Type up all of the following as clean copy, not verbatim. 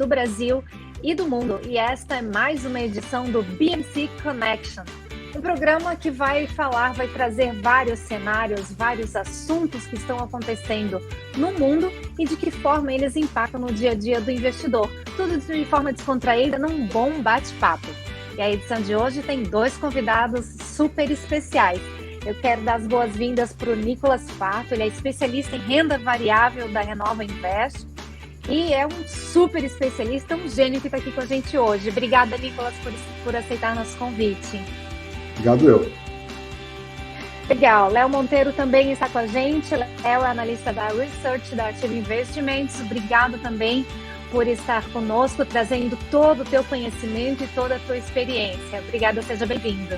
do Brasil e do mundo. E esta é mais uma edição do BMC Connection, um programa que vai trazer vários cenários, vários assuntos que estão acontecendo no mundo e de que forma eles impactam no dia a dia do investidor. Tudo de forma descontraída, num bom bate-papo. E a edição de hoje tem 2 convidados super especiais. Eu quero dar as boas-vindas para o Nicolas Farto, ele é especialista em renda variável da Renova Invest e é um super especialista, um gênio que está aqui com a gente hoje. Obrigada, Nicolas, por aceitar nosso convite. Obrigado eu. Legal. Léo Monteiro também está com a gente. Léo é analista da Research da Ativa Investimentos. Obrigado também por estar conosco, trazendo todo o teu conhecimento e toda a tua experiência. Obrigada, seja bem-vindo.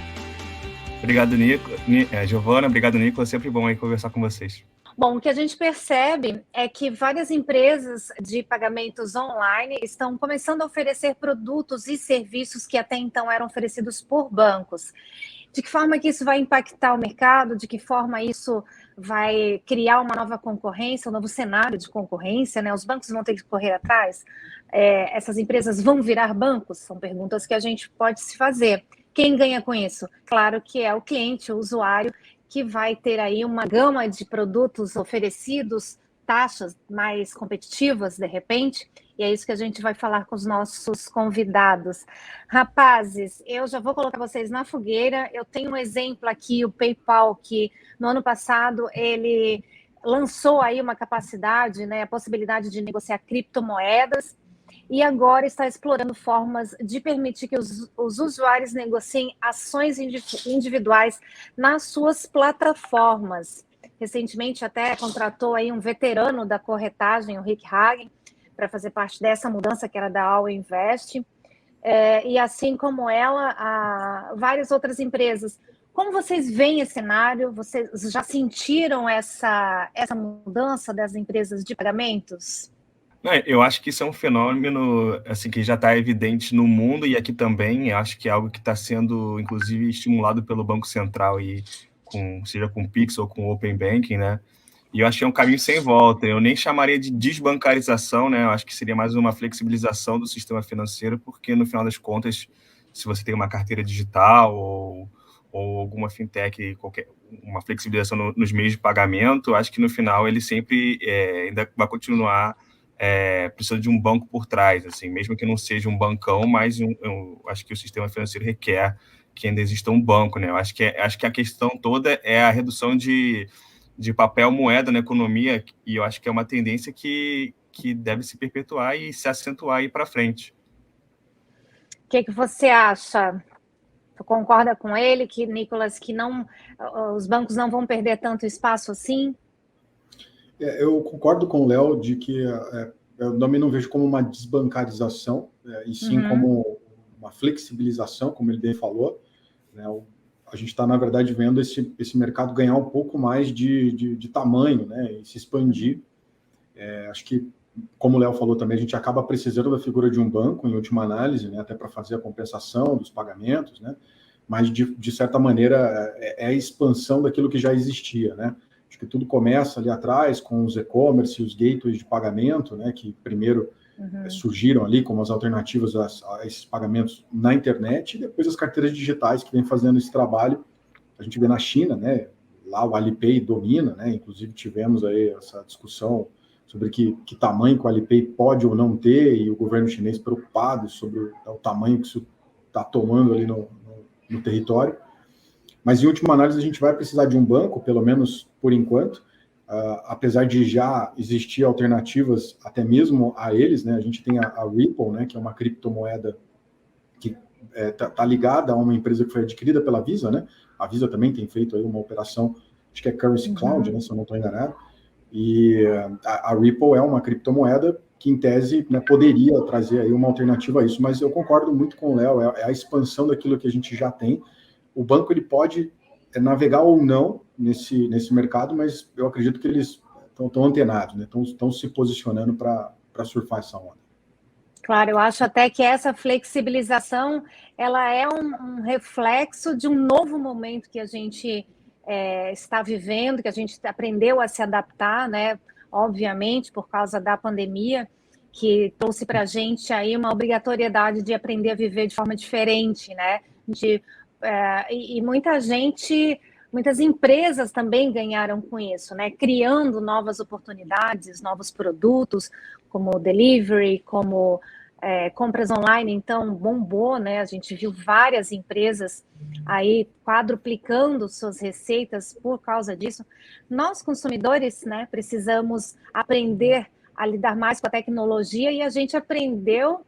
Obrigado, Giovana. Obrigado, Nicolas. Sempre bom aí conversar com vocês. Bom, o que a gente percebe é que várias empresas de pagamentos online estão começando a oferecer produtos e serviços que até então eram oferecidos por bancos. De que forma que isso vai impactar o mercado? De que forma isso vai criar uma nova concorrência, um novo cenário de concorrência, né? Os bancos vão ter que correr atrás? Essas empresas vão virar bancos? São perguntas que a gente pode se fazer. Quem ganha com isso? Claro que é o cliente, o usuário, que vai ter aí uma gama de produtos oferecidos, taxas mais competitivas, de repente, e é isso que a gente vai falar com os nossos convidados. Rapazes, eu já vou colocar vocês na fogueira. Eu tenho um exemplo aqui, o PayPal, que no ano passado ele lançou aí uma capacidade, né, a possibilidade de negociar criptomoedas, e agora está explorando formas de permitir que os usuários negociem ações individuais nas suas plataformas. Recentemente até contratou aí um veterano da corretagem, o Rick Hagen, para fazer parte dessa mudança que era da All Invest. E assim como ela, várias outras empresas. Como vocês veem esse cenário? Vocês já sentiram essa mudança das empresas de pagamentos? Eu acho que isso é um fenômeno assim, que já está evidente no mundo e aqui também. Eu acho que é algo que está sendo, inclusive, estimulado pelo Banco Central, seja com o Pix ou com o Open Banking, né? E eu acho que é um caminho sem volta. Eu nem chamaria de desbancarização, né? Eu acho que seria mais uma flexibilização do sistema financeiro, porque, no final das contas, se você tem uma carteira digital ou alguma fintech, uma flexibilização nos meios de pagamento, eu acho que, no final, ele sempre ainda vai continuar precisa de um banco por trás, assim, mesmo que não seja um bancão, mas eu acho que o sistema financeiro requer que ainda exista um banco, né? Eu acho que a questão toda é a redução de papel moeda na economia, e eu acho que é uma tendência que deve se perpetuar e se acentuar aí para frente. O que você acha? Tu concorda com ele, Nicolas, que os bancos não vão perder tanto espaço assim? Eu concordo com o Léo de que eu também não vejo como uma desbancarização, e sim como uma flexibilização, como ele bem falou, né? A gente está, na verdade, vendo esse mercado ganhar um pouco mais de tamanho, né, e se expandir. Acho que, como o Léo falou também, a gente acaba precisando da figura de um banco, em última análise, né, até para fazer a compensação dos pagamentos, né, mas, de certa maneira, é a expansão daquilo que já existia, né? Acho que tudo começa ali atrás com os e-commerce e os gateways de pagamento, né, que primeiro surgiram ali como as alternativas a esses pagamentos na internet, e depois as carteiras digitais que vêm fazendo esse trabalho. A gente vê na China, né, lá o Alipay domina, né, inclusive tivemos aí essa discussão sobre que tamanho que o Alipay pode ou não ter, e o governo chinês preocupado sobre o tamanho que isso está tomando ali no território. Mas, em última análise, a gente vai precisar de um banco, pelo menos por enquanto, apesar de já existir alternativas até mesmo a eles, né? A gente tem a Ripple, né, que é uma criptomoeda que está ligada a uma empresa que foi adquirida pela Visa, né? A Visa também tem feito aí uma operação, acho que é Currency Cloud, né, se eu não estou enganado, e a Ripple é uma criptomoeda que, em tese, né, poderia trazer aí uma alternativa a isso, mas eu concordo muito com o Léo, é a expansão daquilo que a gente já tem. O banco ele pode navegar ou não nesse mercado, mas eu acredito que eles estão antenados, né? Estão se posicionando para surfar essa onda. Claro, eu acho até que essa flexibilização ela é um reflexo de um novo momento que a gente está vivendo, que a gente aprendeu a se adaptar, né? Obviamente, por causa da pandemia. que trouxe para a gente aí uma obrigatoriedade de aprender a viver de forma diferente, né? E muitas empresas também ganharam com isso, né? Criando novas oportunidades, novos produtos, como delivery, como compras online, então bombou, né? A gente viu várias empresas aí quadruplicando suas receitas por causa disso. Nós, consumidores, né, precisamos aprender a lidar mais com a tecnologia e a gente aprendeu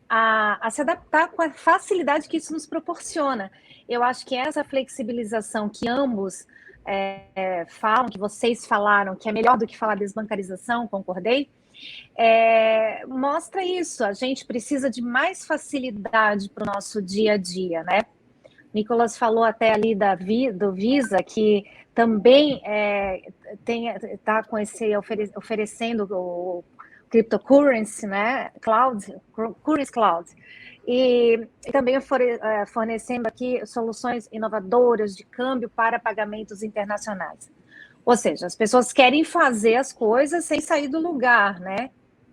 a se adaptar com a facilidade que isso nos proporciona. Eu acho que essa flexibilização que ambos falam, que vocês falaram, que é melhor do que falar desbancarização, concordei, mostra isso. A gente precisa de mais facilidade para o nosso dia a dia, né? Nicolas falou até ali do Visa, que também está com oferecendo o cryptocurrency, né? Currency Cloud. E também fornecendo aqui soluções inovadoras de câmbio para pagamentos internacionais. Ou seja, as pessoas querem fazer as coisas sem sair do lugar, né?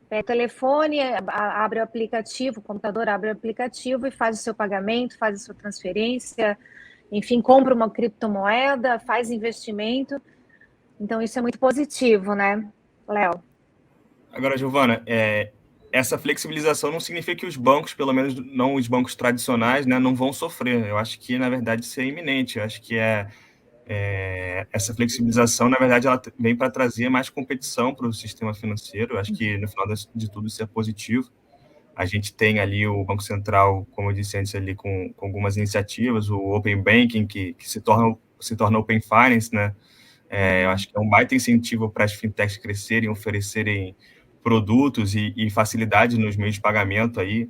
Pega o telefone, abre o aplicativo, o computador abre o aplicativo e faz o seu pagamento, faz a sua transferência, enfim, compra uma criptomoeda, faz investimento. Então, isso é muito positivo, né, Léo? Agora, Giovana, essa flexibilização não significa que os bancos, pelo menos não os bancos tradicionais, né, não vão sofrer. Eu acho que, na verdade, isso é iminente. Eu acho que essa flexibilização, na verdade, ela vem para trazer mais competição para o sistema financeiro. Eu acho que, no final de tudo, isso é positivo. A gente tem ali o Banco Central, como eu disse antes, ali com algumas iniciativas, o Open Banking, que se torna Open Finance, né? Eu acho que é um baita incentivo para as fintechs crescerem, oferecerem produtos e facilidade nos meios de pagamento aí.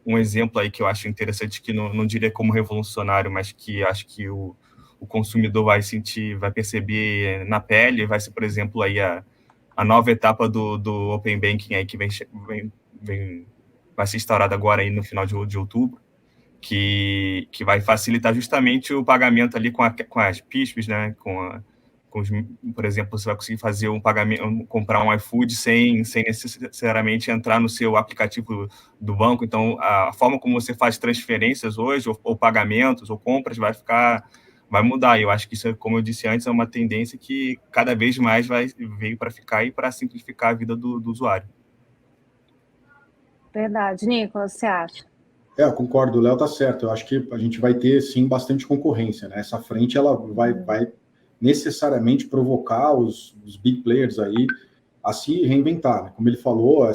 Um exemplo aí que eu acho interessante, que não diria como revolucionário, mas que acho que o consumidor vai sentir, vai perceber na pele, vai ser, por exemplo, aí a nova etapa do Open Banking aí que vai ser instaurada agora aí no final de outubro, que vai facilitar justamente o pagamento ali com as PISPs, né? Por exemplo, você vai conseguir fazer um pagamento, comprar um iFood sem necessariamente entrar no seu aplicativo do banco. Então, a forma como você faz transferências hoje, ou pagamentos, ou compras, vai mudar. E eu acho que isso, como eu disse antes, é uma tendência que cada vez mais veio para ficar e para simplificar a vida do usuário. Verdade. Nicolas, você acha? Eu concordo, o Léo está certo. Eu acho que a gente vai ter, sim, bastante concorrência, né? Essa frente, ela vai necessariamente provocar os big players aí a se reinventar, né? Como ele falou,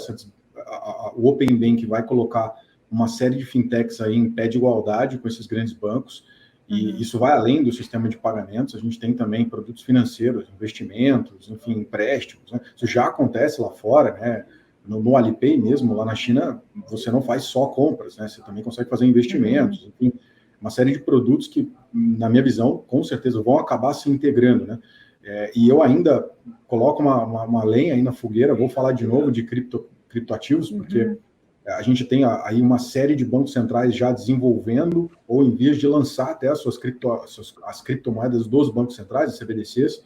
o Open Bank vai colocar uma série de fintechs aí em pé de igualdade com esses grandes bancos, e isso vai além do sistema de pagamentos. A gente tem também produtos financeiros, investimentos, enfim, empréstimos, né? Isso já acontece lá fora, né? No Alipay mesmo, lá na China, você não faz só compras, né? Você também consegue fazer investimentos, enfim, uma série de produtos que, na minha visão, com certeza vão acabar se integrando, né? E eu ainda coloco uma lenha aí na fogueira, vou falar de novo de criptoativos, porque a gente tem aí uma série de bancos centrais já desenvolvendo, ou em vias de lançar até as criptomoedas dos bancos centrais, as CBDCs.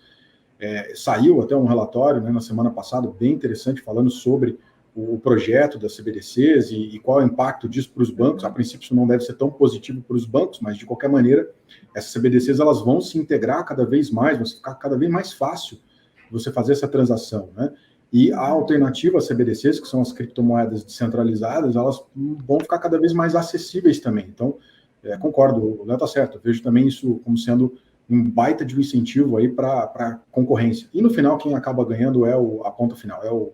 Saiu até um relatório, né, na semana passada, bem interessante, falando sobre o projeto das CBDCs e qual é o impacto disso para os bancos. A princípio, isso não deve ser tão positivo para os bancos, mas, de qualquer maneira, essas CBDCs elas vão se integrar cada vez mais, vai ficar cada vez mais fácil você fazer essa transação, né? E a alternativa às CBDCs, que são as criptomoedas descentralizadas, elas vão ficar cada vez mais acessíveis também. Então, concordo, o Léo está certo. Eu vejo também isso como sendo um baita de um incentivo aí para concorrência. E no final, quem acaba ganhando é a ponta final, é o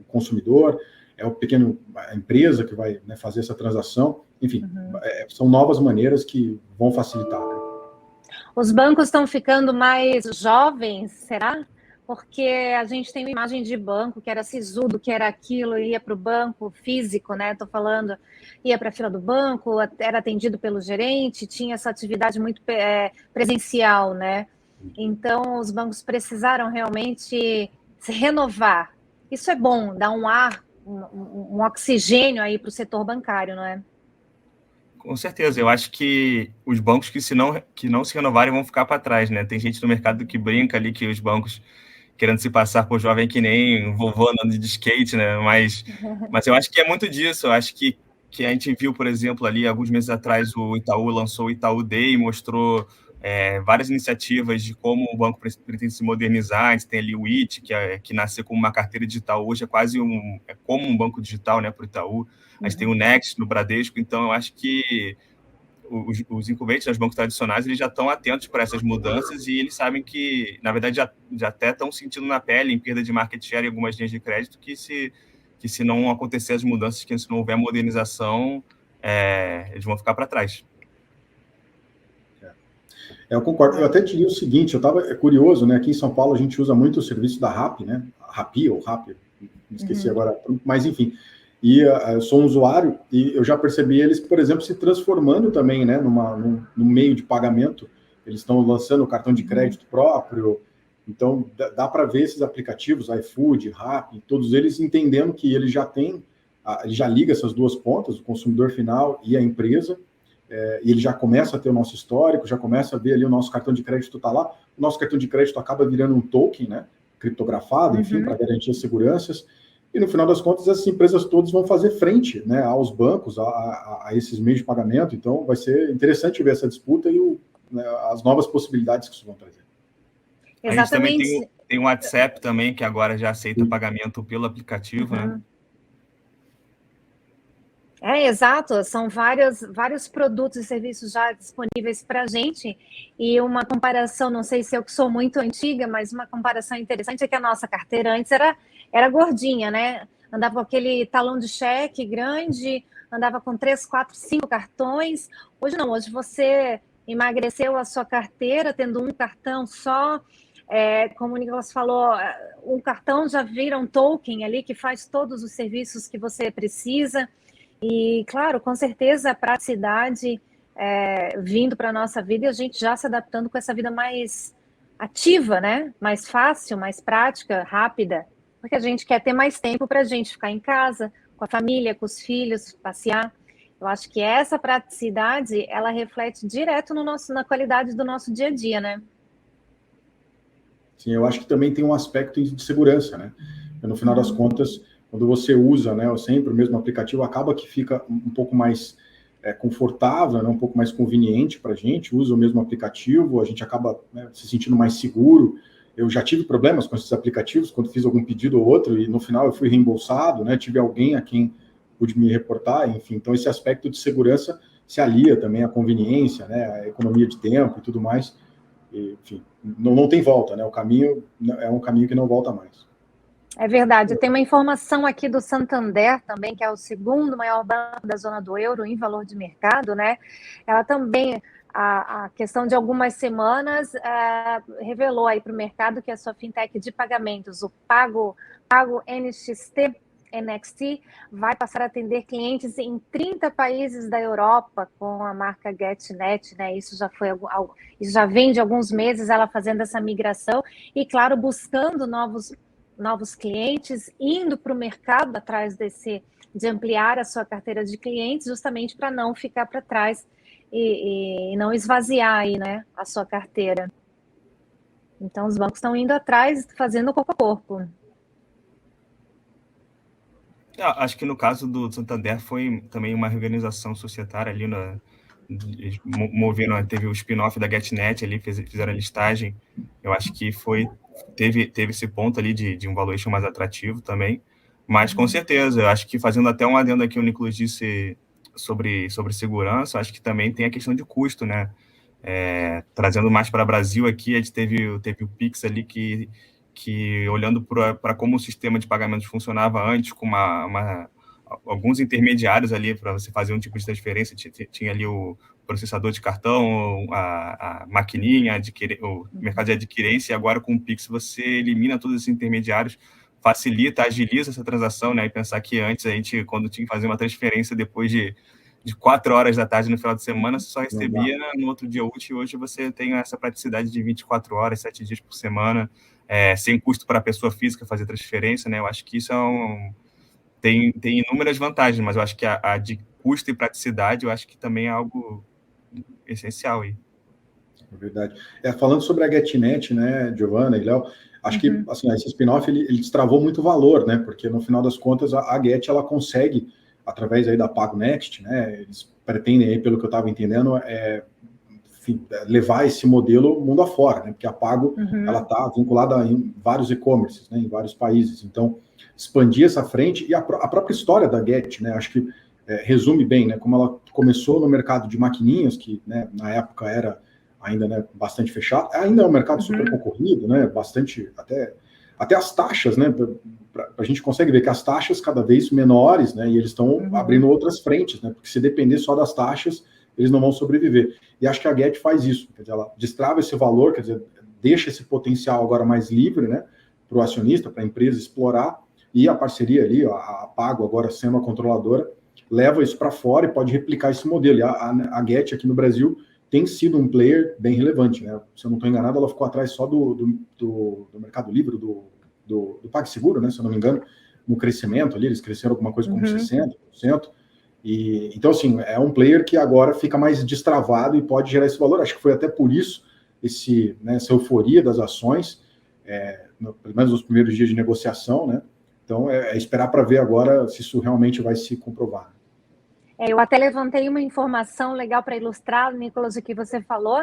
consumidor, é a empresa que vai, né, fazer essa transação. Enfim, são novas maneiras que vão facilitar, né? Os bancos estão ficando mais jovens, será? Porque a gente tem uma imagem de banco que era sisudo, que era aquilo, ia para o banco físico, né? Estou falando, ia para a fila do banco, era atendido pelo gerente, tinha essa atividade muito presencial, né? Então, os bancos precisaram realmente se renovar. Isso é bom, dá um ar, um oxigênio aí para o setor bancário, não é? Com certeza, eu acho que os bancos que não se renovarem vão ficar para trás, né? Tem gente no mercado que brinca ali que os bancos querendo se passar por jovem que nem um vovô andando de skate, né? Mas eu acho que é muito disso. Eu acho que a gente viu, por exemplo, ali, alguns meses atrás, o Itaú lançou o Itaú Day e mostrou várias iniciativas de como o banco pretende se modernizar. A gente tem ali o IT, que nasceu como uma carteira digital, hoje é quase como um banco digital, né, para o Itaú. A gente tem o Next no Bradesco, então eu acho que os incumbentes dos bancos tradicionais, eles já estão atentos para essas mudanças e eles sabem que, na verdade, já até estão sentindo na pele, em perda de market share em algumas linhas de crédito, que se não acontecer as mudanças, que se não houver modernização, eles vão ficar para trás. Eu concordo. Eu até diria o seguinte, eu estava curioso, né? Aqui em São Paulo a gente usa muito o serviço da Rappi, né? Rappi ou Rappi, me esqueci agora, mas enfim. E eu sou um usuário e eu já percebi eles, por exemplo, se transformando também, né? Num meio de pagamento. Eles estão lançando o cartão de crédito próprio. Então, dá para ver esses aplicativos, iFood, Rappi, todos eles entendendo que ele já tem, ele já liga essas duas pontas, o consumidor final e a empresa, e ele já começa a ter o nosso histórico, já começa a ver ali o nosso cartão de crédito está lá. O nosso cartão de crédito acaba virando um token, né? Criptografado, enfim, para garantir as seguranças. E no final das contas, essas empresas todas vão fazer frente, né, aos bancos, a esses meios de pagamento. Então, vai ser interessante ver essa disputa e as novas possibilidades que isso vão trazer. Exatamente. A gente também tem o WhatsApp também, que agora já aceita pagamento pelo aplicativo, né? Exato, são vários produtos e serviços já disponíveis para a gente, e uma comparação, não sei se eu que sou muito antiga, mas uma comparação interessante é que a nossa carteira antes era gordinha, né? Andava com aquele talão de cheque grande, andava com 3, 4, 5 cartões. Hoje não, hoje você emagreceu a sua carteira tendo um cartão só. Como o Nicolas falou, um cartão já vira um token ali que faz todos os serviços que você precisa. E, claro, com certeza a praticidade vindo para a nossa vida e a gente já se adaptando com essa vida mais ativa, né? Mais fácil, mais prática, rápida, porque a gente quer ter mais tempo para a gente ficar em casa, com a família, com os filhos, passear. Eu acho que essa praticidade, ela reflete direto na qualidade do nosso dia a dia, né? Sim, eu acho que também tem um aspecto de segurança, né? No final das contas, quando você usa, né, sempre o mesmo aplicativo, acaba que fica um pouco mais confortável, né, um pouco mais conveniente para a gente, usa o mesmo aplicativo, a gente acaba, né, se sentindo mais seguro. Eu já tive problemas com esses aplicativos, quando fiz algum pedido ou outro, e no final eu fui reembolsado, né, tive alguém a quem pude me reportar, enfim. Então, esse aspecto de segurança se alia também à conveniência, né, à economia de tempo e tudo mais. E, enfim, não tem volta, né, o caminho é um caminho que não volta mais. É verdade. Tem uma informação aqui do Santander também, que é o segundo maior banco da zona do euro em valor de mercado, né? Ela também, a questão de algumas semanas, revelou aí para o mercado que a sua fintech de pagamentos, o Pago NXT, vai passar a atender clientes em 30 países da Europa com a marca GetNet, né? Isso já vem de alguns meses ela fazendo essa migração e, claro, buscando novos clientes, indo para o mercado atrás de ampliar a sua carteira de clientes, justamente para não ficar para trás e não esvaziar aí, né, a sua carteira. Então, os bancos estão indo atrás, fazendo corpo a corpo. Acho que no caso do Santander foi também uma reorganização societária ali, teve o spin-off da GetNet ali, fizeram a listagem. Eu acho que teve esse ponto ali de um valuation mais atrativo também, mas com certeza, eu acho que fazendo até um adendo aqui, o Nicolas disse sobre segurança, acho que também tem a questão de custo, né? Trazendo mais para o Brasil aqui, a gente teve o Pix ali que olhando para como o sistema de pagamentos funcionava antes, com alguns intermediários ali para você fazer um tipo de transferência, tinha ali o processador de cartão, a maquininha, o mercado de adquirência, e agora com o Pix você elimina todos esses intermediários, facilita, agiliza essa transação, né? E pensar que antes a gente, quando tinha que fazer uma transferência depois de 4 horas da tarde no final de semana, você só recebia no outro dia útil, e hoje você tem essa praticidade de 24 horas, 7 dias por semana, sem custo para a pessoa física fazer transferência, né? Eu acho que isso tem inúmeras vantagens, mas eu acho que a de custo e praticidade, eu acho que também é algo essencial aí. É verdade. Falando sobre a GetNet, né, Giovana e Léo, acho que assim, esse spin-off ele destravou muito valor, né? Porque no final das contas a Get ela consegue, através aí da PagoNext, né? Eles pretendem aí, pelo que eu estava entendendo, enfim, levar esse modelo mundo afora, né? Porque a Pago ela está vinculada em vários e-commerces, né? Em vários países. Então, expandir essa frente e a própria história da Get, né? Acho que resume bem, né? Como ela começou no mercado de maquininhas, que né, na época era ainda né, bastante fechado, ainda é um mercado super concorrido, né? Bastante, até as taxas, né? A gente consegue ver que as taxas cada vez menores, né? E eles estão abrindo outras frentes, né? Porque se depender só das taxas, eles não vão sobreviver. E acho que a Get faz isso, quer dizer, ela destrava esse valor, quer dizer, deixa esse potencial agora mais livre, né? Para o acionista, para a empresa explorar, e a parceria ali, a Pago agora sendo a controladora, leva isso para fora e pode replicar esse modelo. E a Get aqui no Brasil tem sido um player bem relevante, né? Se eu não estou enganado, ela ficou atrás só do Mercado Livre, do PagSeguro, né? Se eu não me engano, no crescimento ali, eles cresceram alguma coisa como 60%. E, então, assim, é um player que agora fica mais destravado e pode gerar esse valor. Acho que foi até por isso essa euforia das ações, pelo menos nos primeiros dias de negociação, né? Então, esperar para ver agora se isso realmente vai se comprovar. Eu até levantei uma informação legal para ilustrar, Nicolas, o que você falou.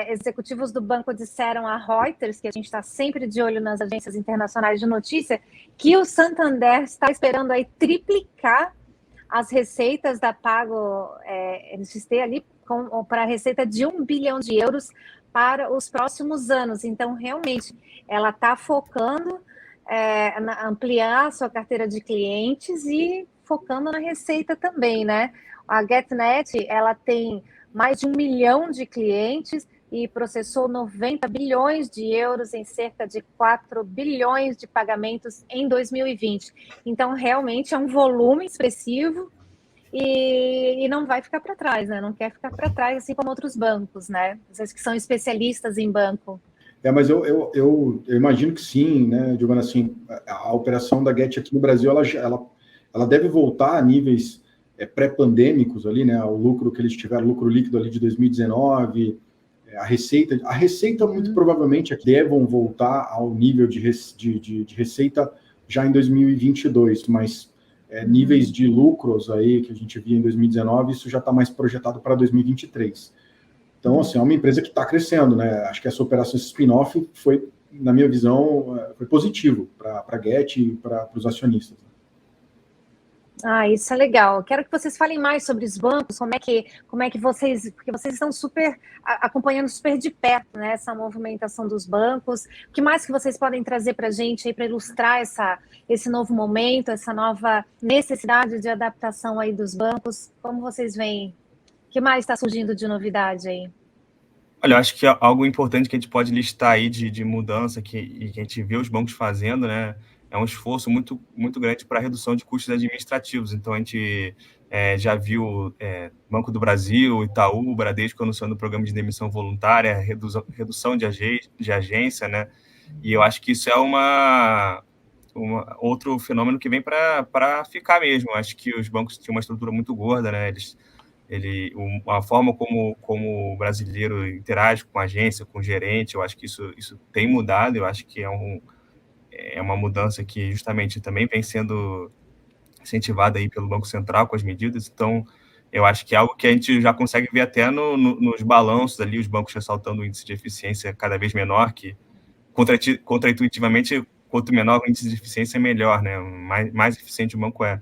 Executivos do banco disseram a Reuters, que a gente está sempre de olho nas agências internacionais de notícia, que o Santander está esperando aí triplicar as receitas da Pago NXT ali para a receita de 1 bilhão de euros para os próximos anos. Então, realmente, ela está focando ampliar a sua carteira de clientes e focando na receita também, né? A GetNet, ela tem mais de 1 milhão de clientes e processou 90 bilhões de euros em cerca de 4 bilhões de pagamentos em 2020. Então, realmente é um volume expressivo e não vai ficar para trás, né? Não quer ficar para trás, assim como outros bancos, né? Vocês que são especialistas em banco. Mas eu imagino que sim, né, Giovana, assim, a operação da Get aqui no Brasil, ela deve voltar a níveis pré-pandêmicos ali, né, o lucro que eles tiveram, lucro líquido ali de 2019, a receita muito provavelmente devam voltar ao nível de receita já em 2022, mas níveis de lucros aí que a gente via em 2019, isso já está mais projetado para 2023. Então, assim, é uma empresa que está crescendo, né? Acho que essa operação, esse spin-off, foi, na minha visão, foi positivo para a Get e para os acionistas. Isso é legal. Quero que vocês falem mais sobre os bancos, como é que vocês, porque vocês estão acompanhando super de perto, né, essa movimentação dos bancos. O que mais que vocês podem trazer para a gente aí para ilustrar esse novo momento, essa nova necessidade de adaptação aí dos bancos? Como vocês veem? O que mais está surgindo de novidade aí? Olha, eu acho que algo importante que a gente pode listar aí de mudança que a gente vê os bancos fazendo, né? É um esforço muito, muito grande para a redução de custos administrativos. Então, a gente já viu Banco do Brasil, Itaú, Bradesco anunciando o programa de demissão voluntária, redução de agência, né? E eu acho que isso é outro fenômeno que vem para ficar mesmo. Eu acho que os bancos tinham uma estrutura muito gorda, né? A forma como o brasileiro interage com a agência, com o gerente, eu acho que isso tem mudado, eu acho que é uma mudança que justamente também vem sendo incentivada aí pelo Banco Central com as medidas, então eu acho que é algo que a gente já consegue ver até nos balanços ali, os bancos ressaltando o índice de eficiência cada vez menor, que contraintuitivamente, quanto menor o índice de eficiência, melhor, né? Mais eficiente o banco é.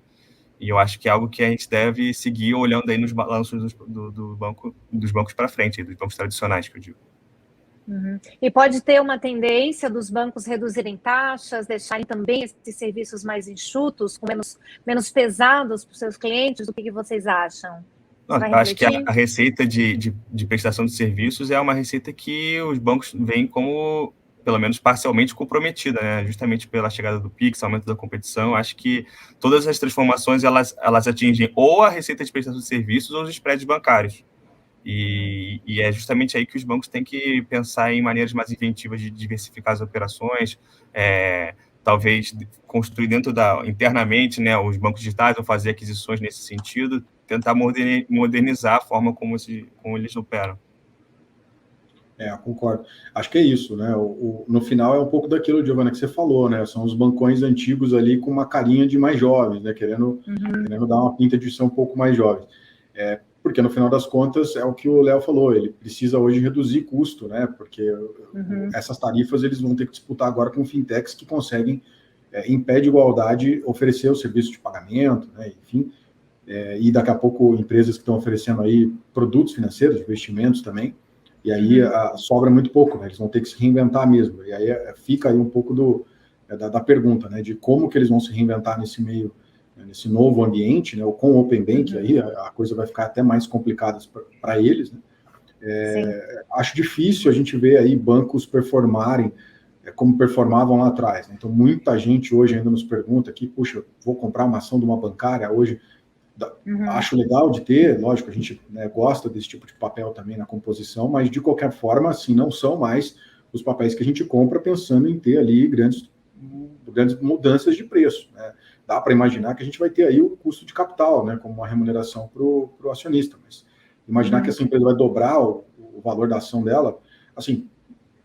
E eu acho que é algo que a gente deve seguir olhando aí nos balanços dos bancos para frente, dos bancos tradicionais, que eu digo. E pode ter uma tendência dos bancos reduzirem taxas, deixarem também esses serviços mais enxutos, com menos pesados para os seus clientes? O que vocês acham? Eu acho que a receita de prestação de serviços é uma receita que os bancos veem como, pelo menos parcialmente, comprometida, né? Justamente pela chegada do Pix, aumento da competição. Acho que todas as transformações elas atingem ou a receita de prestação de serviços ou os spreads bancários. E é justamente aí que os bancos têm que pensar em maneiras mais inventivas de diversificar as operações, talvez construir internamente, né, os bancos digitais, ou fazer aquisições nesse sentido, tentar modernizar a forma como eles operam. Concordo. Acho que é isso, né? No final é um pouco daquilo, Giovana, que você falou, né? São os bancões antigos ali com uma carinha de mais jovens, né? Querendo dar uma pinta de ser um pouco mais jovens. Porque no final das contas é o que o Léo falou, ele precisa hoje reduzir custo, né? Porque essas tarifas eles vão ter que disputar agora com fintechs que conseguem, em pé de igualdade, oferecer o serviço de pagamento, né? Enfim, e daqui a pouco empresas que estão oferecendo aí produtos financeiros, investimentos também. E aí sobra muito pouco, né? Eles vão ter que se reinventar mesmo. E aí fica aí um pouco da pergunta, né? De como que eles vão se reinventar nesse meio, nesse novo ambiente, né? Ou com o Open Bank, aí a coisa vai ficar até mais complicada para eles, né? Acho difícil a gente ver aí bancos performarem como performavam lá atrás, né? Então, muita gente hoje ainda nos pergunta aqui, puxa, vou comprar uma ação de uma bancária hoje. Acho legal de ter, lógico, a gente, né, gosta desse tipo de papel também na composição, mas de qualquer forma, assim, não são mais os papéis que a gente compra pensando em ter ali grandes mudanças de preço, né? Dá para imaginar que a gente vai ter aí o custo de capital, né, como uma remuneração para o acionista, mas imaginar que essa empresa vai dobrar o valor da ação dela, assim,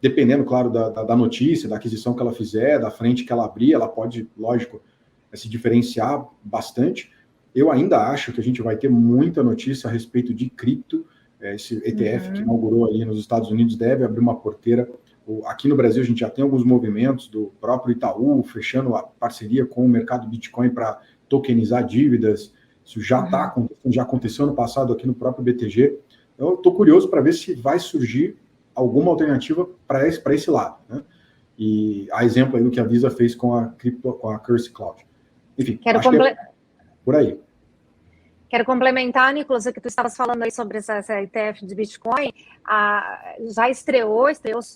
dependendo, claro, da notícia, da aquisição que ela fizer, da frente que ela abrir, ela pode, lógico, se diferenciar bastante. Eu ainda acho que a gente vai ter muita notícia a respeito de cripto. Esse ETF que inaugurou ali nos Estados Unidos deve abrir uma porteira. Aqui no Brasil a gente já tem alguns movimentos do próprio Itaú fechando a parceria com o mercado Bitcoin para tokenizar dívidas. Isso já já aconteceu no passado aqui no próprio BTG. Eu estou curioso para ver se vai surgir alguma alternativa para esse lado, né? E a exemplo aí do que a Visa fez com a Currency Cloud. Enfim, por aí. Quero complementar, Nicolas, o que tu estavas falando aí sobre essa ETF de Bitcoin. Já estreou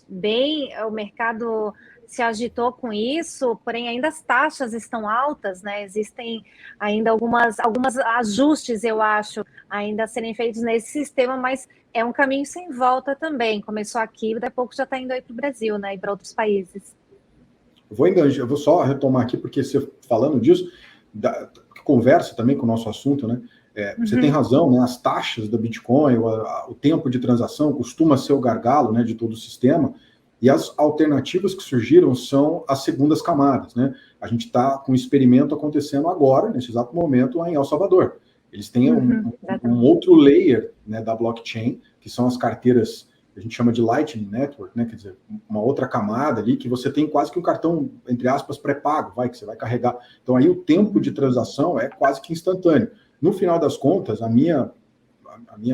bem, o mercado se agitou com isso, porém ainda as taxas estão altas, né? Existem ainda algumas ajustes, eu acho, ainda a serem feitos nesse sistema, mas é um caminho sem volta também. Começou aqui, daqui a pouco já está indo aí para o Brasil, né? E para outros países. Eu vou só retomar aqui, porque você falando disso, conversa também com o nosso assunto, né? Você tem razão, né? As taxas da Bitcoin, o tempo de transação costuma ser o gargalo, né, de todo o sistema, e as alternativas que surgiram são as segundas camadas, né? A gente está com um experimento acontecendo agora, nesse exato momento, lá em El Salvador. Eles têm um outro layer, né, da blockchain, que são as carteiras que a gente chama de Lightning Network, né? Quer dizer, uma outra camada ali que você tem quase que um cartão, entre aspas, pré-pago, que você vai carregar. Então aí o tempo de transação é quase que instantâneo. No final das contas, a minha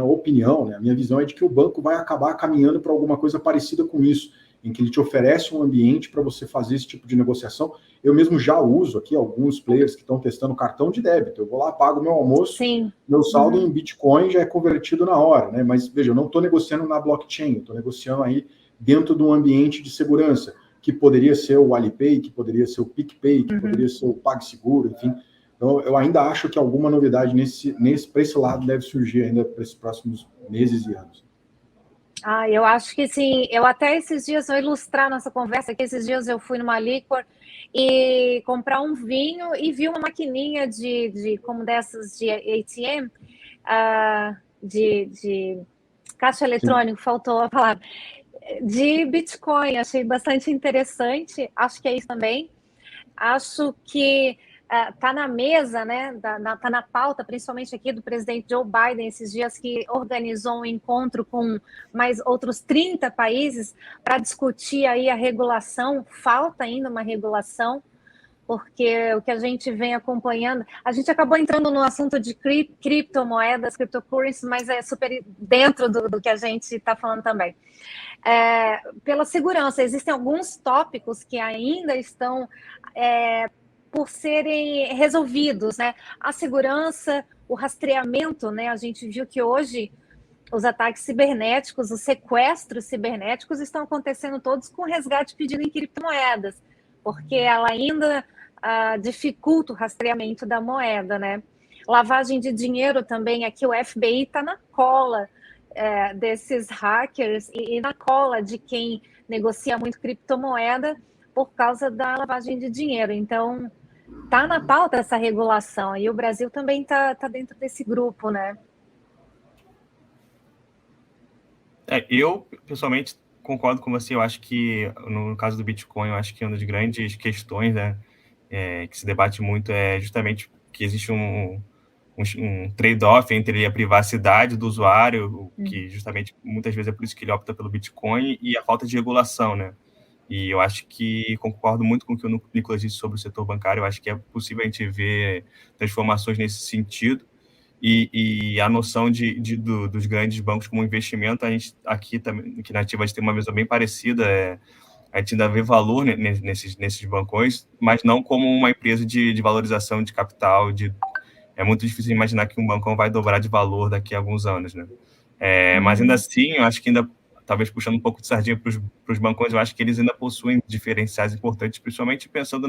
opinião, né, a minha visão é de que o banco vai acabar caminhando para alguma coisa parecida com isso, em que ele te oferece um ambiente para você fazer esse tipo de negociação. Eu mesmo já uso aqui alguns players que estão testando cartão de débito. Eu vou lá, pago meu almoço, meu saldo em Bitcoin já é convertido na hora, né? Mas veja, eu não estou negociando na blockchain, estou negociando aí dentro de um ambiente de segurança, que poderia ser o Alipay, que poderia ser o PicPay, que poderia ser o PagSeguro, enfim. Então, eu ainda acho que alguma novidade para esse lado deve surgir ainda para esses próximos meses e anos. Eu acho que sim. Eu até esses dias, vou ilustrar nossa conversa, que esses dias eu fui numa liquor e comprar um vinho e vi uma maquininha como dessas de ATM, de caixa eletrônico, faltou a palavra, de Bitcoin. Achei bastante interessante. Acho que é isso também. Acho que está na mesa, né? Está na pauta, principalmente aqui do presidente Joe Biden, esses dias que organizou um encontro com mais outros 30 países para discutir aí a regulação. Falta ainda uma regulação, porque o que a gente vem acompanhando, a gente acabou entrando no assunto de criptomoedas, cryptocurrencies, mas é super dentro do que a gente está falando também. Pela segurança, existem alguns tópicos que ainda estão por serem resolvidos, né? A segurança, o rastreamento, né? A gente viu que hoje os ataques cibernéticos, os sequestros cibernéticos estão acontecendo todos com resgate pedido em criptomoedas, porque ela ainda dificulta o rastreamento da moeda, né? Lavagem de dinheiro também, aqui o FBI está na cola desses hackers e na cola de quem negocia muito criptomoeda por causa da lavagem de dinheiro. Então, está na pauta essa regulação, e o Brasil também está dentro desse grupo, né? Eu, pessoalmente, concordo com você. Eu acho que, no caso do Bitcoin, eu acho que uma das grandes questões, né, que se debate muito é justamente que existe um trade-off entre a privacidade do usuário, que justamente muitas vezes é por isso que ele opta pelo Bitcoin, e a falta de regulação, né? E eu acho que concordo muito com o que o Nicolas disse sobre o setor bancário. Eu acho que é possível a gente ver transformações nesse sentido. E a noção dos grandes bancos como investimento, a gente aqui também, aqui na Ativa, a gente tem uma visão bem parecida. A gente ainda vê valor nesses bancões, mas não como uma empresa de valorização de capital. É muito difícil imaginar que um bancão vai dobrar de valor daqui a alguns anos, né? Mas ainda assim, eu acho que ainda, talvez puxando um pouco de sardinha para os bancões, eu acho que eles ainda possuem diferenciais importantes, principalmente pensando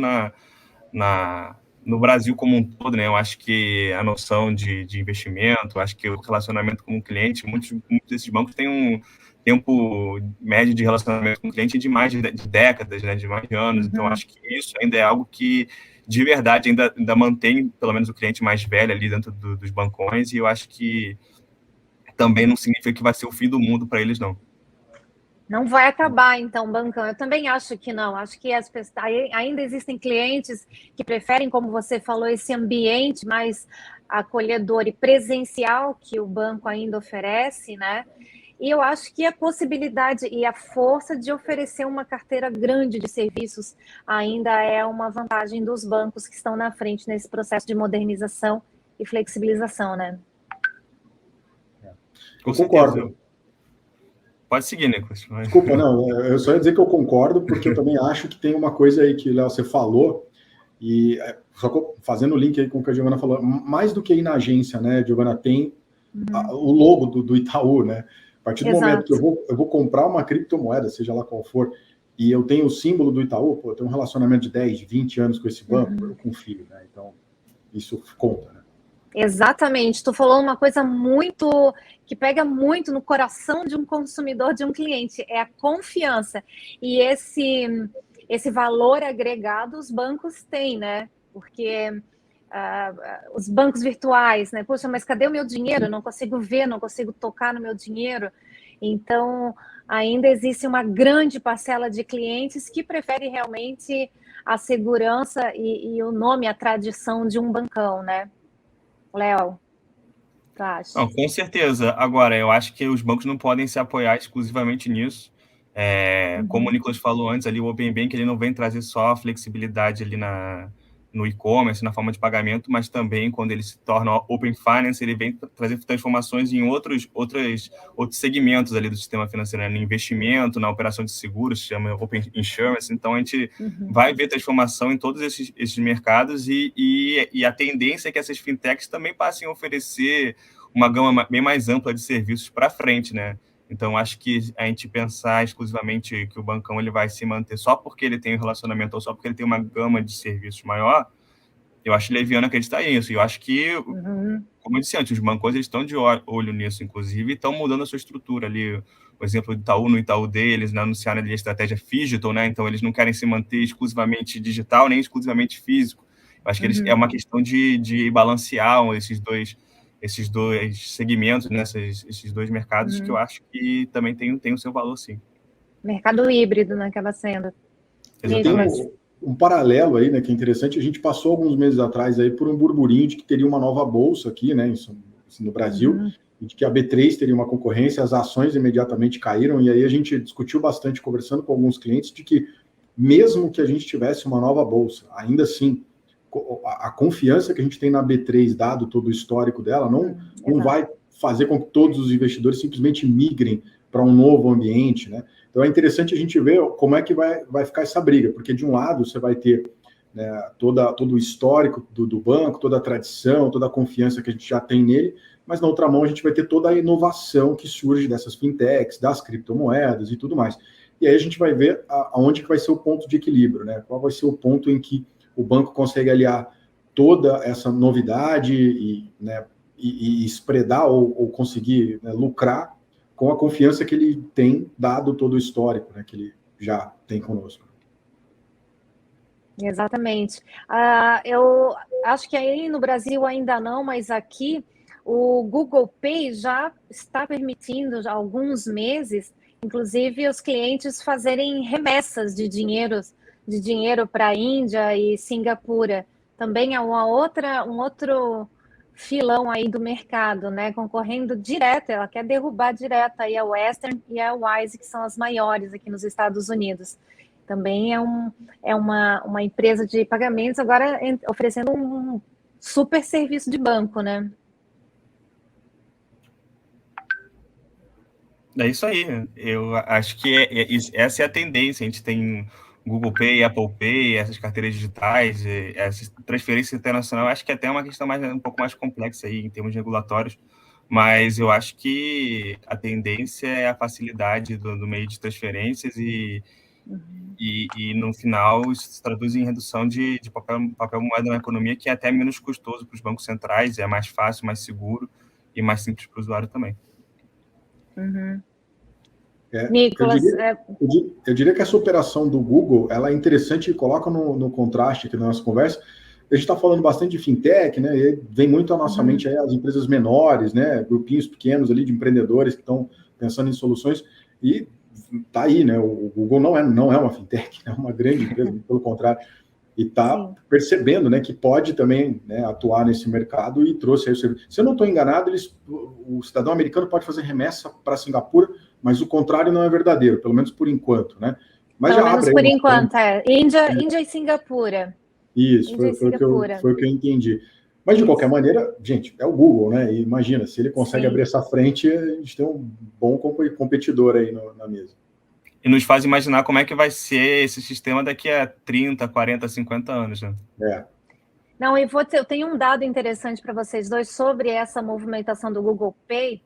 no Brasil como um todo, né? Eu acho que a noção de investimento, acho que o relacionamento com o cliente, muitos desses bancos têm um tempo médio de relacionamento com o cliente de mais de décadas, né? De mais de anos. Então, acho que isso ainda é algo que, de verdade, ainda mantém, pelo menos, o cliente mais velho ali dentro dos bancões, e eu acho que também não significa que vai ser o fim do mundo para eles, não. Não vai acabar, então, bancão. Eu também acho que não. Acho que ainda existem clientes que preferem, como você falou, esse ambiente mais acolhedor e presencial que o banco ainda oferece, né? E eu acho que a possibilidade e a força de oferecer uma carteira grande de serviços ainda é uma vantagem dos bancos que estão na frente nesse processo de modernização e flexibilização, né? Eu concordo. Pode seguir, Nicolas. Desculpa, não, eu só ia dizer que eu concordo, porque eu também acho que tem uma coisa aí que, Léo, você falou, e só fazendo o link aí com o que a Giovana falou, mais do que ir na agência, né, Giovana, tem o logo do Itaú, né? A partir do momento que eu vou comprar uma criptomoeda, seja lá qual for, e eu tenho o símbolo do Itaú, pô, eu tenho um relacionamento de 10, 20 anos com esse banco, eu confio, né? Então, isso conta, né? Exatamente, tu falou uma coisa muito que pega muito no coração de um consumidor, de um cliente, é a confiança. E esse valor agregado os bancos têm, né? Porque os bancos virtuais, né? Poxa, mas cadê o meu dinheiro? Eu não consigo ver, não consigo tocar no meu dinheiro. Então, ainda existe uma grande parcela de clientes que preferem realmente a segurança e o nome, a tradição de um bancão, né? Léo, tu acha? Não, com certeza. Agora, eu acho que os bancos não podem se apoiar exclusivamente nisso. Como o Nicolas falou antes, ali, o Open Bank ele não vem trazer só a flexibilidade ali no e-commerce, na forma de pagamento, mas também, quando ele se torna Open Finance, ele vem trazer transformações em outros segmentos ali do sistema financeiro, né? No investimento, na operação de seguros, se chama Open Insurance. Então, a gente vai ver transformação em todos esses mercados e a tendência é que essas fintechs também passem a oferecer uma gama bem mais ampla de serviços para frente, né? Então, acho que a gente pensar exclusivamente que o bancão ele vai se manter só porque ele tem um relacionamento ou só porque ele tem uma gama de serviços maior, eu acho leviano acreditar nisso. E eu acho que, como eu disse antes, os bancos eles estão de olho nisso, inclusive, e estão mudando a sua estrutura ali. O exemplo do Itaú, no Itaú deles, anunciaram ali a estratégia digital, né? Então, eles não querem se manter exclusivamente digital, nem exclusivamente físico. Eu acho que é uma questão de balancear esses dois segmentos, né, esses dois mercados, que eu acho que também tem o seu valor, sim. Mercado híbrido, né, acaba sendo. Exatamente. Tem um paralelo aí, né, que é interessante. A gente passou alguns meses atrás aí por um burburinho de que teria uma nova bolsa aqui, né, no Brasil, e de que a B3 teria uma concorrência, as ações imediatamente caíram, e aí a gente discutiu bastante, conversando com alguns clientes, de que mesmo que a gente tivesse uma nova bolsa, ainda assim, a confiança que a gente tem na B3, dado todo o histórico dela, não vai fazer com que todos os investidores simplesmente migrem para um novo ambiente, né? Então é interessante a gente ver como é que vai ficar essa briga, porque de um lado você vai ter, né, todo o histórico do banco, toda a tradição, toda a confiança que a gente já tem nele, mas na outra mão a gente vai ter toda a inovação que surge dessas fintechs, das criptomoedas e tudo mais. E aí a gente vai ver aonde que vai ser o ponto de equilíbrio, né? Qual vai ser o ponto em que o banco consegue aliar toda essa novidade e spreadar ou conseguir, né, lucrar com a confiança que ele tem, dado todo o histórico, né, que ele já tem conosco. Exatamente. Eu acho que aí no Brasil ainda não, mas aqui o Google Pay já está permitindo, já há alguns meses, inclusive os clientes fazerem remessas de dinheiro para a Índia e Singapura. Também é um outro filão aí do mercado, né? Concorrendo direto, ela quer derrubar direto aí a Western e a Wise, que são as maiores aqui nos Estados Unidos. Também é uma empresa de pagamentos agora oferecendo um super serviço de banco, né? É isso aí. Eu acho que essa é a tendência. A gente tem Google Pay, Apple Pay, essas carteiras digitais, essas transferências internacionais. Acho que até é uma questão um pouco mais complexa aí em termos regulatórios, mas eu acho que a tendência é a facilidade do meio de transferências e no final isso se traduz em redução de papel moeda na economia, que é até menos custoso para os bancos centrais, é mais fácil, mais seguro e mais simples para o usuário também. Nicolas, eu diria que essa operação do Google ela é interessante e coloca no contraste aqui na nossa conversa. A gente está falando bastante de fintech, né? E vem muito à nossa mente aí as empresas menores, né? Grupinhos pequenos ali de empreendedores que estão pensando em soluções e tá aí, né? O Google não é uma fintech, é uma grande empresa, pelo contrário, e está percebendo, né, que pode também, né, atuar nesse mercado e trouxe aí o serviço. Se eu não estou enganado, o cidadão americano pode fazer remessa para Singapura, mas o contrário não é verdadeiro, pelo menos por enquanto, né? Mas pelo já menos abre por aí enquanto, Índia e Singapura. Isso, foi o que eu entendi. Mas, de qualquer maneira, gente, é o Google, né? E imagina, se ele consegue abrir essa frente, a gente tem um bom competidor aí na mesa. E nos faz imaginar como é que vai ser esse sistema daqui a 30, 40, 50 anos, né? Não, eu tenho um dado interessante para vocês dois sobre essa movimentação do Google Pay.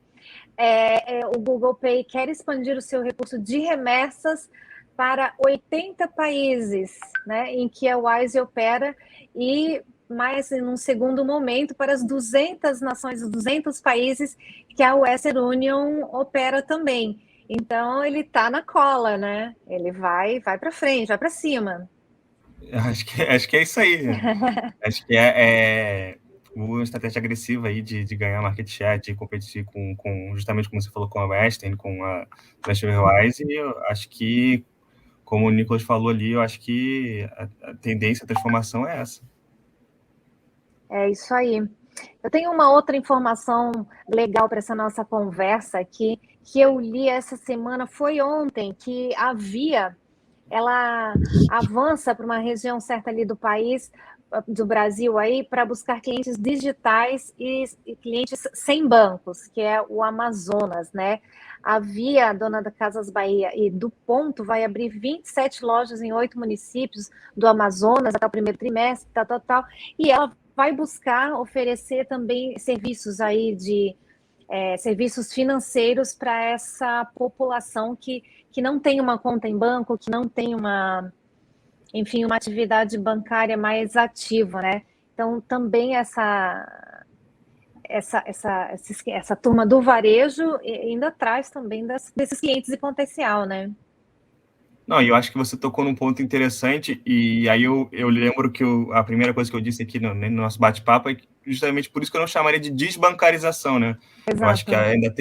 O Google Pay quer expandir o seu recurso de remessas para 80 países, né, em que a Wise opera, e mais em um segundo momento para as 200 nações, os 200 países que a Western Union opera também. Então, ele está na cola, né? Ele vai para frente, vai para cima. Acho que é isso aí. Acho que é uma estratégia agressiva aí de ganhar market share, de competir com justamente como você falou, com a Western, com a TransferWise, e eu acho que, como o Nicolas falou ali, eu acho que a tendência, a transformação é essa. É isso aí. Eu tenho uma outra informação legal para essa nossa conversa aqui, que eu li essa semana, foi ontem, que a Via, ela avança para uma região certa ali do país, do Brasil aí, para buscar clientes digitais e clientes sem bancos, que é o Amazonas, né? A Via, dona da Casas Bahia e do Ponto, vai abrir 27 lojas em 8 municípios do Amazonas até o primeiro trimestre, tal, e ela vai buscar oferecer também serviços aí de serviços financeiros para essa população que não tem uma conta em banco, que não tem uma atividade bancária mais ativa, né? Então, também essa turma do varejo ainda traz também desses clientes de potencial, né? Não, e eu acho que você tocou num ponto interessante, e aí eu lembro que a primeira coisa que eu disse aqui no nosso bate-papo é justamente por isso que eu não chamaria de desbancarização, né? Exato. Eu acho que ainda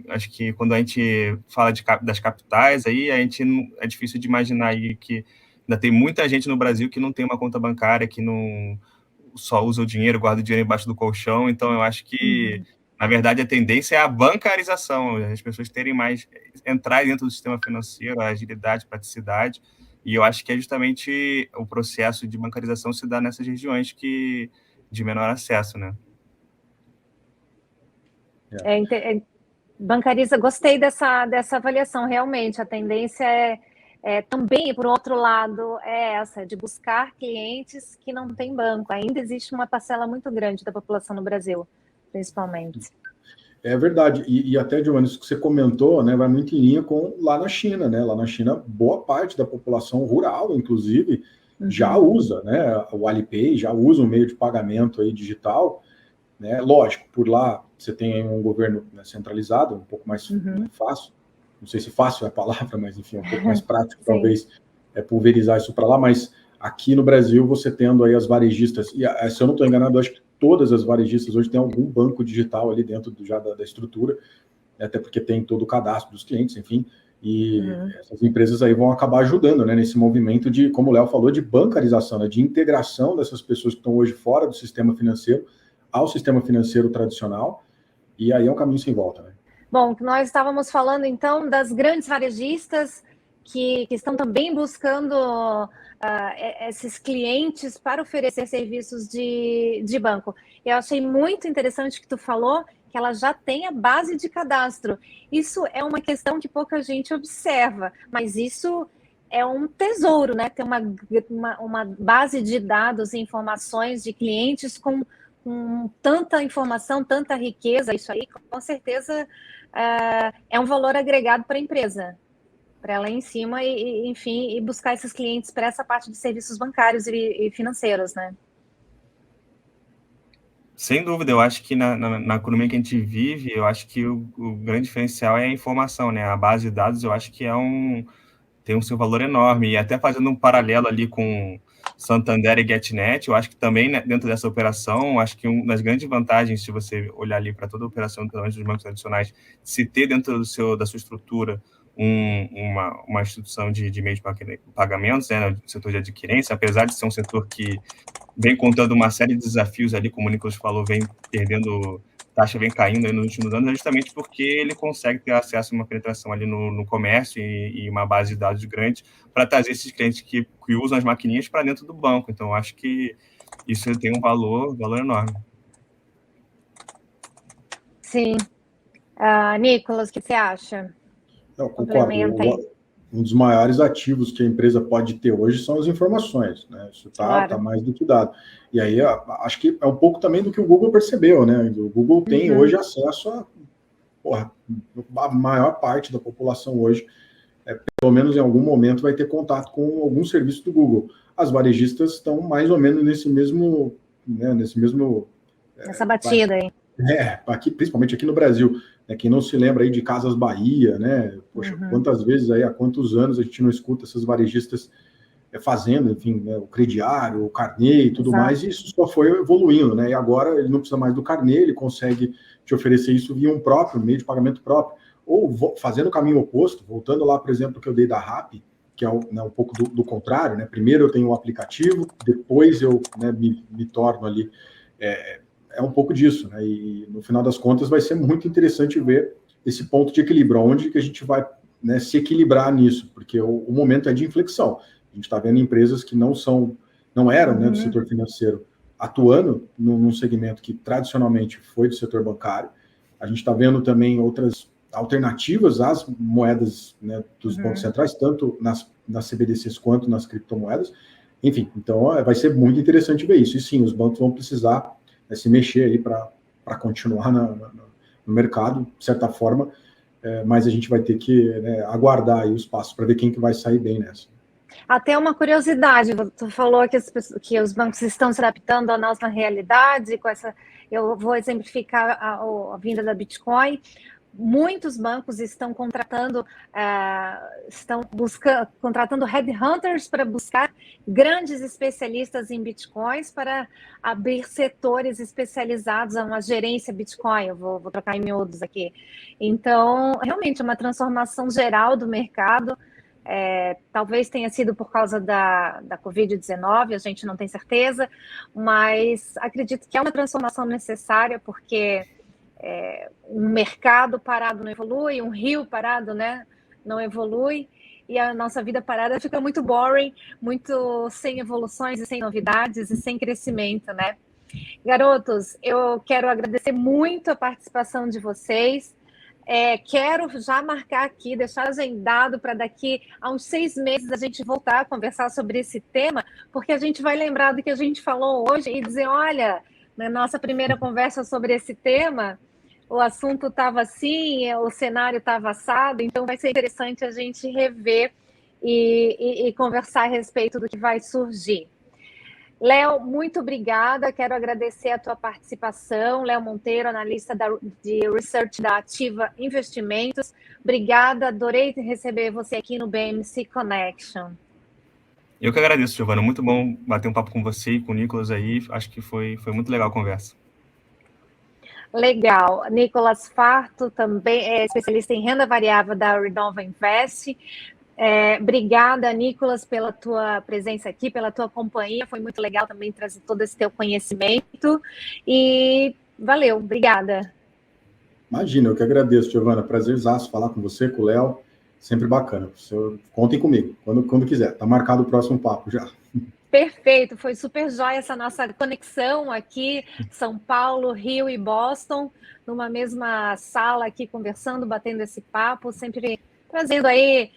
acho que quando a gente fala das capitais, aí é difícil de imaginar aí que ainda tem muita gente no Brasil que não tem uma conta bancária, que não só usa o dinheiro, guarda o dinheiro embaixo do colchão, então eu acho que na verdade, a tendência é a bancarização, as pessoas terem mais, entrar dentro do sistema financeiro, a agilidade, a praticidade, e eu acho que é justamente o processo de bancarização se dá nessas regiões de menor acesso, né? Bancariza, gostei dessa avaliação, realmente, a tendência também, por outro lado, é essa, de buscar clientes que não têm banco. Ainda existe uma parcela muito grande da população no Brasil, principalmente. É verdade, e até, Giovanni, isso que você comentou, né, vai muito em linha com lá na China, né? Lá na China, boa parte da população rural, inclusive, já usa, né, o Alipay, já usa um meio de pagamento aí digital, né? Lógico, por lá você tem um governo, né, centralizado, um pouco mais fácil, não sei se fácil é a palavra, mas enfim, um pouco mais prático, talvez, pulverizar isso para lá, mas aqui no Brasil, você tendo aí as varejistas, e se eu não estou enganado, acho que todas as varejistas hoje têm algum banco digital ali dentro já da estrutura, até porque tem todo o cadastro dos clientes, enfim, E essas empresas aí vão acabar ajudando, né, nesse movimento de, como o Léo falou, de bancarização, né, de integração dessas pessoas que estão hoje fora do sistema financeiro ao sistema financeiro tradicional, e aí é um caminho sem volta, né? Bom, nós estávamos falando, então, das grandes varejistas que estão também buscando esses clientes para oferecer serviços de banco. Eu achei muito interessante que tu falou que ela já tem a base de cadastro. Isso é uma questão que pouca gente observa, mas isso é um tesouro, né? Ter uma base de dados e informações de clientes com tanta informação, tanta riqueza, isso aí com certeza é um valor agregado para a empresa, para ela ir em cima enfim, e buscar esses clientes para essa parte de serviços bancários e financeiros, né? Sem dúvida, eu acho que na economia que a gente vive, eu acho que o grande diferencial é a informação, né? A base de dados, eu acho que tem um seu valor enorme. E até fazendo um paralelo ali com Santander e GetNet, eu acho que também, né, dentro dessa operação, acho que uma das grandes vantagens, se você olhar ali para toda a operação dos bancos tradicionais, se ter dentro da sua estrutura uma instituição de meio de pagamentos, né, no setor de adquirência, apesar de ser um setor que vem contando uma série de desafios ali, como o Nicolas falou, vem perdendo taxa, vem caindo aí nos últimos anos, justamente porque ele consegue ter acesso a uma penetração ali no comércio e uma base de dados grande para trazer esses clientes que usam as maquininhas para dentro do banco. Então, eu acho que isso tem um valor enorme. Sim. Nicolas, o que você acha? Eu concordo. Um dos maiores ativos que a empresa pode ter hoje são as informações, né? Isso tá mais do que dado. E aí, acho que é um pouco também do que o Google percebeu, né? O Google tem hoje acesso a maior parte da população hoje, pelo menos em algum momento, vai ter contato com algum serviço do Google. As varejistas estão mais ou menos nesse mesmo... Né, essa batida aí. Principalmente aqui no Brasil. Quem não se lembra aí de Casas Bahia, né? Poxa, quantas vezes aí, há quantos anos a gente não escuta essas varejistas fazendo, enfim, né, o crediário, o carnê e tudo mais, e isso só foi evoluindo, né? E agora ele não precisa mais do carnê, ele consegue te oferecer isso via um meio de pagamento próprio, ou fazendo o caminho oposto, voltando lá, por exemplo, que eu dei da Rappi, que é um pouco do contrário, né? Primeiro eu tenho o aplicativo, depois eu, né, me torno ali... É um pouco disso, né? E no final das contas vai ser muito interessante ver esse ponto de equilíbrio, onde que a gente vai, né, se equilibrar nisso, porque o momento é de inflexão. A gente está vendo empresas que não eram, né, do setor financeiro, atuando num segmento que tradicionalmente foi do setor bancário. A gente está vendo também outras alternativas às moedas, né, dos bancos centrais, tanto nas CBDCs quanto nas criptomoedas. Enfim, então vai ser muito interessante ver isso. E sim, os bancos vão precisar se mexer aí para continuar no mercado, de certa forma, mas a gente vai ter que, né, aguardar aí os passos para ver quem que vai sair bem nessa. Até uma curiosidade, tu falou que os bancos estão se adaptando à nossa realidade, eu vou exemplificar a vinda da Bitcoin. Muitos bancos estão contratando headhunters para buscar grandes especialistas em bitcoins para abrir setores especializados a uma gerência Bitcoin. Eu vou trocar em miúdos aqui. Então, realmente, é uma transformação geral do mercado. Talvez tenha sido por causa da Covid-19, a gente não tem certeza, mas acredito que é uma transformação necessária, porque um mercado parado não evolui, um rio parado, né, não evolui, e a nossa vida parada fica muito boring, muito sem evoluções e sem novidades e sem crescimento, né? Garotos, eu quero agradecer muito a participação de vocês. Quero já marcar aqui, deixar agendado para daqui a uns 6 meses a gente voltar a conversar sobre esse tema, porque a gente vai lembrar do que a gente falou hoje e dizer, olha, na nossa primeira conversa sobre esse tema, o assunto estava assim, o cenário estava assado, então vai ser interessante a gente rever e conversar a respeito do que vai surgir. Léo, muito obrigada, quero agradecer a tua participação. Léo Monteiro, analista de Research da Ativa Investimentos. Obrigada, adorei receber você aqui no BMC Connection. Eu que agradeço, Giovana, muito bom bater um papo com você e com o Nicolas aí, acho que foi muito legal a conversa. Legal. Nicolas Farto também é especialista em renda variável da Renova Invest. Obrigada, Nicolas, pela tua presença aqui, pela tua companhia. Foi muito legal também trazer todo esse teu conhecimento. E valeu, obrigada. Imagina, eu que agradeço, Giovana. Prazerzaço falar com você, com o Léo. Sempre bacana. Contem comigo, quando quiser. Tá marcado o próximo papo já. Perfeito, foi super jóia essa nossa conexão aqui, São Paulo, Rio e Boston, numa mesma sala aqui, conversando, batendo esse papo, sempre trazendo aí,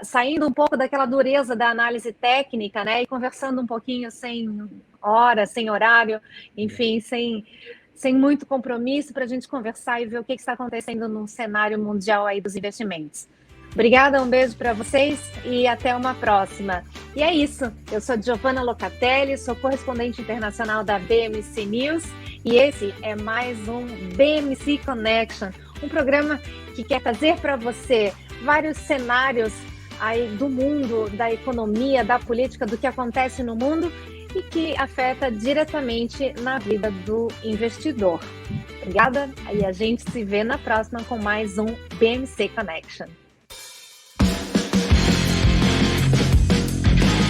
saindo um pouco daquela dureza da análise técnica, né, e conversando um pouquinho sem hora, sem horário, enfim, sem muito compromisso, para a gente conversar e ver o que está acontecendo no cenário mundial aí dos investimentos. Obrigada, um beijo para vocês e até uma próxima. E é isso, eu sou Giovana Locatelli, sou correspondente internacional da BMC News e esse é mais um BMC Connection, um programa que quer trazer para você vários cenários aí do mundo, da economia, da política, do que acontece no mundo e que afeta diretamente na vida do investidor. Obrigada, e a gente se vê na próxima com mais um BMC Connection.